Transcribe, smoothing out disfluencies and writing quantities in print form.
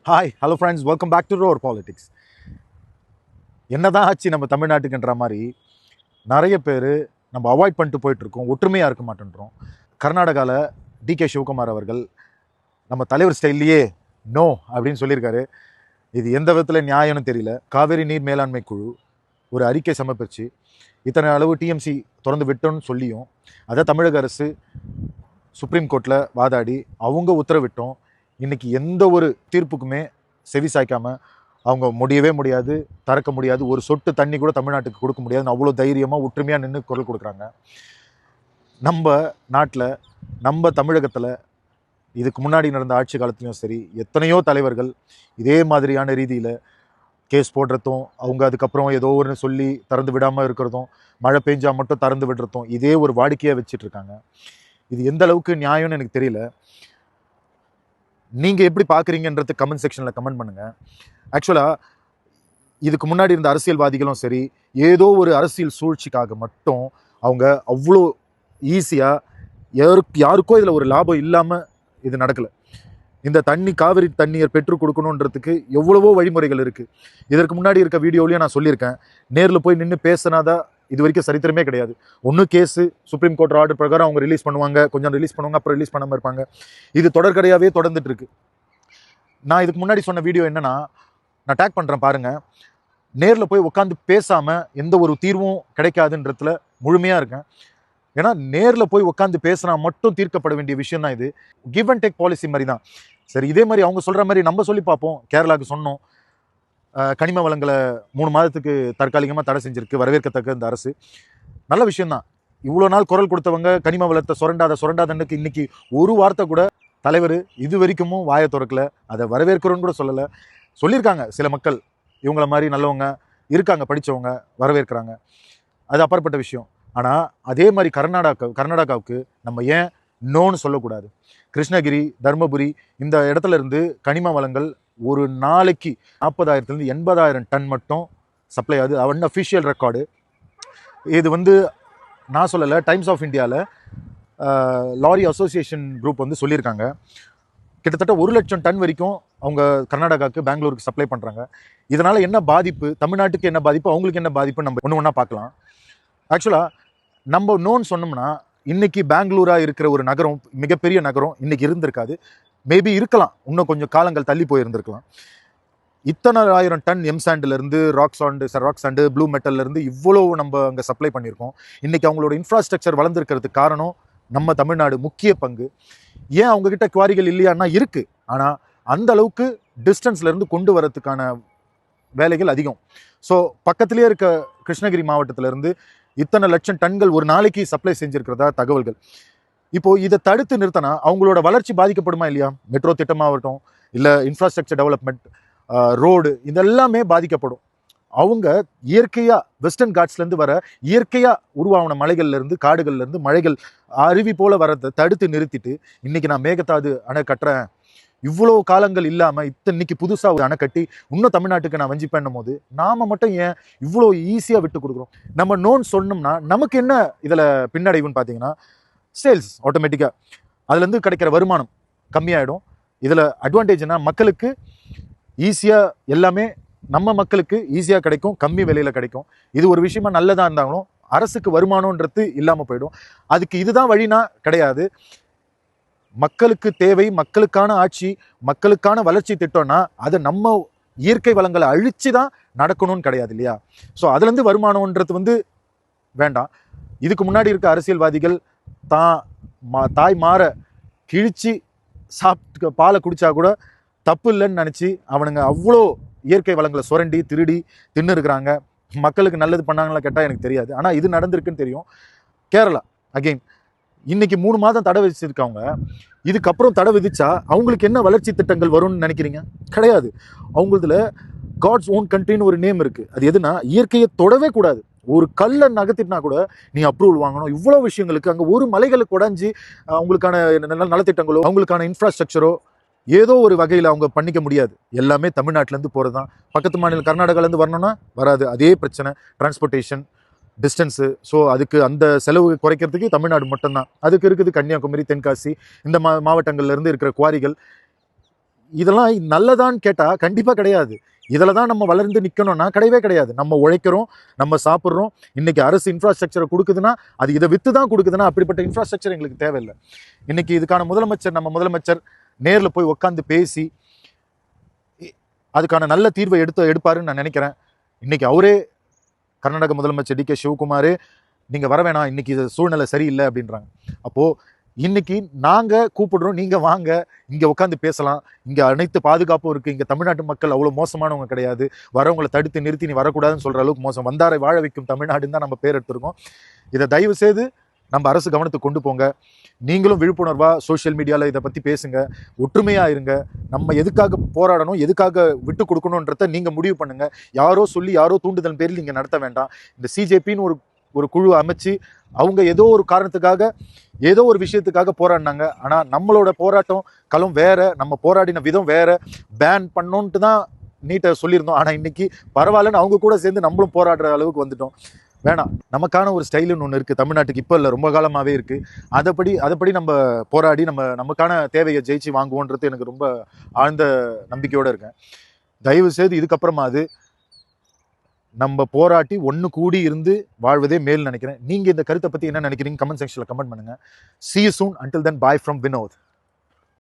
Hi hello friends, welcome back to roar politics. என்னதான் ஆச்சு நம்ம தமிழ்நாட்டுக்குன்ற மாதிரி நிறைய பேர் நம்ம அவாய்ட் பண்ணிட்டு போயிட்டுருக்கோம், ஒற்றுமையாக இருக்க மாட்டேன்றோம். கர்நாடகாவில் டிகே சிவகுமார் அவர்கள் நம்ம தலைவர் ஸ்டைல்லையே நோ அப்படின்னு சொல்லியிருக்காரு. இது எந்த விதத்தில் நியாயம்னு தெரியல. காவேரி நீர் மேலாண்மை குழு ஒரு அறிக்கை சமர்ப்பிச்சு இத்தனை அளவு டிஎம்சி திறந்து விட்டோன்னு சொல்லியும் அதை தமிழக அரசு சுப்ரீம் கோர்ட்டில் வாதாடி அவங்க உத்தரவிட்டோம். இன்றைக்கி எந்த ஒரு தீர்ப்புக்குமே செவி சாய்க்காமல் அவங்க முடியவே முடியாது, திறக்க முடியாது, ஒரு சொட்டு தண்ணி கூட தமிழ்நாட்டுக்கு கொடுக்க முடியாதுன்னு அவ்வளோ தைரியமாக ஒற்றுமையாக நின்று குரல் கொடுக்குறாங்க. நம்ம நாட்டில் நம்ம தமிழகத்தில் இதுக்கு முன்னாடி நடந்த ஆட்சி காலத்துலையும் சரி எத்தனையோ தலைவர்கள் இதே மாதிரியான ரீதியில் கேஸ் போடுறதும், அவங்க அதுக்கப்புறம் ஏதோ ஒன்று சொல்லி திறந்து விடாமல் இருக்கிறதும், மழை பெஞ்சால் மட்டும் திறந்து விடுறதும் இதே ஒரு வாடிக்கையாக வச்சிட்ருக்காங்க. இது எந்த அளவுக்கு நியாயம்னு எனக்கு தெரியல. நீங்கள் எப்படி பார்க்குறீங்கன்றது கமெண்ட் செக்ஷனில் கமெண்ட் பண்ணுங்கள். ஆக்சுவலாக இதுக்கு முன்னாடி இருந்த அரசியல்வாதிகளும் சரி ஏதோ ஒரு அரசியல் சூழ்ச்சிக்காக மட்டும் அவங்க அவ்வளோ ஈஸியாக யாருக்கோ இதில் ஒரு லாபம் இல்லாமல் இது நடக்கலை. இந்த காவிரி தண்ணீர் பெற்றுக் கொடுக்கணுன்றதுக்கு எவ்வளவோ வழிமுறைகள் இருக்குது. இதற்கு முன்னாடி இருக்க வீடியோலையும் நான் சொல்லியிருக்கேன், நேரில் போய் நின்று பேசினாதான் இது வரைக்கும் சரித்திரமே கிடையாது. ஒன்று கேஸு சுப்ரீம் கோர்ட் ஆர்டர் பிரகாரம் அவங்க ரிலீஸ் பண்ணுவாங்க, கொஞ்சம் ரிலீஸ் பண்ணுவாங்க, அப்புறம் ரிலீஸ் பண்ணாமல் இருப்பாங்க. இது தொடர்கதையாகவே தொடர்ந்துட்டு இருக்கு. நான் இதுக்கு முன்னாடி சொன்ன வீடியோ என்னன்னா, நான் டேக் பண்ணுறேன் பாருங்கள். நேரில் போய் உட்காந்து பேசாமல் எந்த ஒரு தீர்வும் கிடைக்காதுன்றதுல முழுமையாக இருக்கேன். ஏன்னா நேரில் போய் உட்காந்து பேசினா மட்டும் தீர்க்கப்பட வேண்டிய விஷயம் தான் இது. கிவ் அண்ட் டேக் பாலிசி மாதிரி தான். சரி, இதே மாதிரி அவங்க சொல்கிற மாதிரி நம்ம சொல்லி பார்ப்போம். கேரளாவுக்கு சொன்னோம், கனிம வளங்களை 3 மாதத்துக்கு தற்காலிகமாக தடை செஞ்சிருக்கு, வரவேற்கத்தக்க இந்த அரசு. நல்ல விஷயம்தான். இவ்வளோ நாள் குரல் கொடுத்தவங்க கனிம வளத்தை சுரண்டாதன்னுக்கு இன்னைக்கு ஒரு வார்த்தை கூட தலைவர் இது வரைக்கும் வாயை திறக்கல. அதை வரவேற்கிறோன்னு கூட சொல்லலை. சொல்லியிருக்காங்க சில மக்கள், இவங்கள மாதிரி நல்லவங்க இருக்காங்க, படித்தவங்க வரவேற்கிறாங்க, அது அப்பாற்பட்ட விஷயம். ஆனால் அதே மாதிரி கர்நாடகாவுக்கு நம்ம ஏன் நோன்னு சொல்லக்கூடாது? கிருஷ்ணகிரி, தர்மபுரி இந்த இடத்துல இருந்து கனிம வளங்கள் ஒரு நாளைக்கு 40,000 80,000 டன் மட்டும் சப்ளை ஆகுது. அன்அஃபிஷியல் ரெக்கார்டு இது. நான் சொல்லலை, டைம்ஸ் ஆஃப் இந்தியாவில் லாரி அசோசியேஷன் குரூப் சொல்லியிருக்காங்க. கிட்டத்தட்ட 1 லட்சம் டன் வரைக்கும் அவங்க கர்நாடகாவுக்கு, பெங்களூருக்கு சப்ளை பண்ணுறாங்க. இதனால் என்ன பாதிப்பு, தமிழ்நாட்டுக்கு என்ன பாதிப்பு, அவங்களுக்கு என்ன பாதிப்பு, நம்ம ஒன்று ஒன்றா பார்க்கலாம். ஆக்சுவலாக நம்ம நோன்னு சொன்னோம்னா இன்னைக்கு பெங்களூராக இருக்கிற ஒரு நகரம், மிகப்பெரிய நகரம் இன்னைக்கு இருந்திருக்காது. மேபி இருக்கலாம், இன்னும் கொஞ்சம் காலங்கள் தள்ளி போயிருந்திருக்கலாம். இத்தனை 1000 டன் எம்சாண்டிலேருந்து ராக் சாண்டு, ப்ளூ மெட்டல்லேருந்து இவ்வளோ நம்ம அங்கே சப்ளை பண்ணியிருக்கோம். இன்றைக்கி அவங்களோட இன்ஃப்ராஸ்ட்ரக்சர் வளர்ந்துருக்கிறதுக்கு காரணம் நம்ம தமிழ்நாடு முக்கிய பங்கு. ஏன் அவங்கக்கிட்ட குவாரிகள் இல்லையான்னா இருக்குது, ஆனால் அந்த அளவுக்கு டிஸ்டன்ஸ்லேருந்து கொண்டு வரதுக்கான வேலைகள் அதிகம். ஸோ பக்கத்துலேயே இருக்க கிருஷ்ணகிரி மாவட்டத்திலேருந்து இத்தனை லட்சம் டன்கள் ஒரு நாளைக்கு சப்ளை செஞ்சுருக்கிறதா தகவல்கள். இப்போது இதை தடுத்து நிறுத்தினா அவங்களோட வளர்ச்சி பாதிக்கப்படுமா இல்லையா? மெட்ரோ திட்டமாகட்டும், இல்லை இன்ஃப்ராஸ்ட்ரக்சர் டெவலப்மெண்ட், ரோடு, இதெல்லாமே பாதிக்கப்படும். அவங்க இயற்கையாக வெஸ்டர்ன் காட்ஸ்லேருந்து வர இயற்கையாக உருவான மலைகள்லேருந்து, காடுகள்லேருந்து மழைகள் அருவி போல் வரதை தடுத்து நிறுத்திட்டு இன்றைக்கி நான் மேகதாது அணை கட்டுறேன், இவ்வளோ காலங்கள் இல்லாமல் இன்னைக்கு புதுசாக ஒரு அணை கட்டி இன்னும் தமிழ்நாட்டுக்கு நான் வஞ்சி பண்ணும் போது நாம் மட்டும் ஏன் இவ்வளோ ஈஸியாக விட்டு கொடுக்குறோம்? நம்ம நோன் சொன்னோம்னா நமக்கு என்ன இதில் பின்னடைவுன்னு பார்த்தீங்கன்னா, சேல்ஸ் ஆட்டோமேட்டிக்காக அதுலேருந்து கிடைக்கிற வருமானம் கம்மியாயிடும். இதில் அட்வான்டேஜ்னா மக்களுக்கு ஈஸியாக எல்லாமே நம்ம மக்களுக்கு ஈஸியாக கிடைக்கும், கம்மி விலையில் கிடைக்கும். இது ஒரு விஷயமா நல்லதாக இருந்தாலும் அரசுக்கு வருமானன்றது இல்லாமல் போயிடும். அதுக்கு இதுதான் வழினா கிடையாது. மக்களுக்கு தேவை மக்களுக்கான ஆட்சி, மக்களுக்கான வளர்ச்சி திட்டம்னா அது நம்ம இயற்கை வளங்களை அழிச்சு தான் நடக்கணும்னு கிடையாது இல்லையா? ஸோ அதுலேருந்து வருமானம்ன்றது வேண்டாம். இதுக்கு முன்னாடி இருக்க அரசியல்வாதிகள் தாய் மாற கிழிச்சு சாப்பிட்டு பாலை குடிச்சா கூட தப்பு இல்லைன்னு நினச்சி அவனுங்க அவ்வளோ இயற்கை வளங்களை சுரண்டி திருடி தின்னு இருக்கிறாங்க. மக்களுக்கு நல்லது பண்ணாங்களா கேட்டால் எனக்கு தெரியாது, ஆனால் இது நடந்திருக்குன்னு தெரியும். கேரளா அகெயின் இன்னைக்கு 3 மாதம் தடை விதிச்சிருக்காங்க. இதுக்கப்புறம் தடை விதிச்சா அவங்களுக்கு என்ன வளர்ச்சி திட்டங்கள் வரும்னு நினைக்கிறீங்க? கிடையாது. அவங்களதுல காட்ஸ் ஓன் கண்ட்ரின்னு ஒரு நேம் இருக்குது. அது எதுனா இயற்கையை தொடவே கூடாது. ஒரு கல்லை நகர்த்தினா கூட நீ அப்ரூவல் வாங்கணும். இவ்வளோ விஷயங்களுக்கு அங்கே ஒரு மலைகளுக்கு உடஞ்சி அவங்களுக்கான நலத்திட்டங்களோ அவங்களுக்கான இன்ஃப்ராஸ்ட்ரக்சரோ ஏதோ ஒரு வகையில் அவங்க பண்ணிக்க முடியாது. எல்லாமே தமிழ்நாட்டிலேருந்து போகிறது தான். பக்கத்து மாநிலம் கர்நாடகாலேருந்து வரணும்னா வராது. அதே பிரச்சனை, டிரான்ஸ்போர்ட்டேஷன், டிஸ்டன்ஸு. ஸோ அதுக்கு அந்த செலவு குறைக்கிறதுக்கு தமிழ்நாடு மட்டும்தான். அதுக்கு இருக்குது கன்னியாகுமரி, தென்காசி இந்த மாவட்டங்கள்லேருந்து இருக்கிற குவாரிகள். இதெல்லாம் நல்லதான்னு கேட்டால் கண்டிப்பாக கிடையாது. இதில் தான் நம்ம வளர்ந்து நிற்கணும்னா கிடையவே கிடையாது. நம்ம உழைக்கிறோம், நம்ம சாப்பிட்றோம். இன்னைக்கு அரசு இன்ஃப்ராஸ்ட்ரக்சரை கொடுக்குதுன்னா அது இதை விற்று தான் கொடுக்குதுன்னா அப்படிப்பட்ட இன்ஃப்ராஸ்ட்ரக்சர் எங்களுக்கு தேவையில்லை. இன்னைக்கு இதுக்கான நம்ம முதலமைச்சர் நேரில் போய் உட்காந்து பேசி அதுக்கான நல்ல தீர்வை எடுப்பாருன்னு நான் நினைக்கிறேன். இன்னைக்கு அவரே கர்நாடக முதலமைச்சர் டி கே சிவகுமாரே நீங்கள் வர வேணாம், இன்னைக்கு இது சூழ்நிலை சரியில்லை அப்படின்றாங்க. அப்போது இன்னைக்கு நாங்கள் கூப்பிடுறோம், நீங்கள் வாங்க, இங்கே உட்காந்து பேசலாம். இங்கே அனைத்து பாதுகாப்பும் இருக்குது. இங்கே தமிழ்நாட்டு மக்கள் அவ்வளோ மோசமானவங்க கிடையாது. வரவங்களை தடுத்து நிறுத்தி நீ வரக்கூடாதுன்னு சொல்கிற அளவுக்கு மோசம். வந்தாரை வாழ வைக்கும் தமிழ்நாடுன்னு தான் நம்ம பேர் எடுத்துருக்கோம். இதை தயவு செய்து நம்ம அரசு கவனத்துக்கு கொண்டு போங்க. நீங்களும் விழிப்புணர்வாக சோஷியல் மீடியாவில் இதை பற்றி பேசுங்க, ஒற்றுமையாக இருங்க. நம்ம எதுக்காக போராடணும், எதுக்காக விட்டு கொடுக்கணுன்றத நீங்கள் முடிவு பண்ணுங்கள். யாரோ சொல்லி யாரோ தூண்டுதல் பேரில் நீங்கள் நடத்த வேண்டாம். இந்த சிஜேபின்னு ஒரு குழு அமைச்சு அவங்க ஏதோ ஒரு காரணத்துக்காக ஏதோ ஒரு விஷயத்துக்காக போராடினாங்க. ஆனால் நம்மளோட போராட்டம் களம் வேற, நம்ம போராடின விதம் வேற. பேன் பண்ணோன்ட்டு தான் நீட்டை சொல்லியிருந்தோம். ஆனால் இன்னைக்கு பரவாயில்லன்னு அவங்க கூட சேர்ந்து நம்மளும் போராடுற அளவுக்கு வந்துட்டோம். வேணாம், நமக்கான ஒரு ஸ்டைலுன்னு ஒன்று இருக்குது தமிழ்நாட்டுக்கு. இப்போ இல்லை, ரொம்ப காலமாகவே இருக்குது. அதைப்படி நம்ம போராடி நமக்கான தேவையை ஜெயிச்சு வாங்குவோன்றது எனக்கு ரொம்ப ஆழ்ந்த நம்பிக்கையோடு இருக்கேன். தயவு செய்து இதுக்கப்புறமா நம்ம போராட்டி ஒன்று கூடி இருந்து வாழ்வதே மேல் நினைக்கிறேன். நீங்கள் இந்த கருத்தை பற்றி என்ன நினைக்கிறீங்க? கமெண்ட் செக்ஷனில் கமெண்ட் பண்ணுங்கள். See you soon. Until then, bye from Vinod.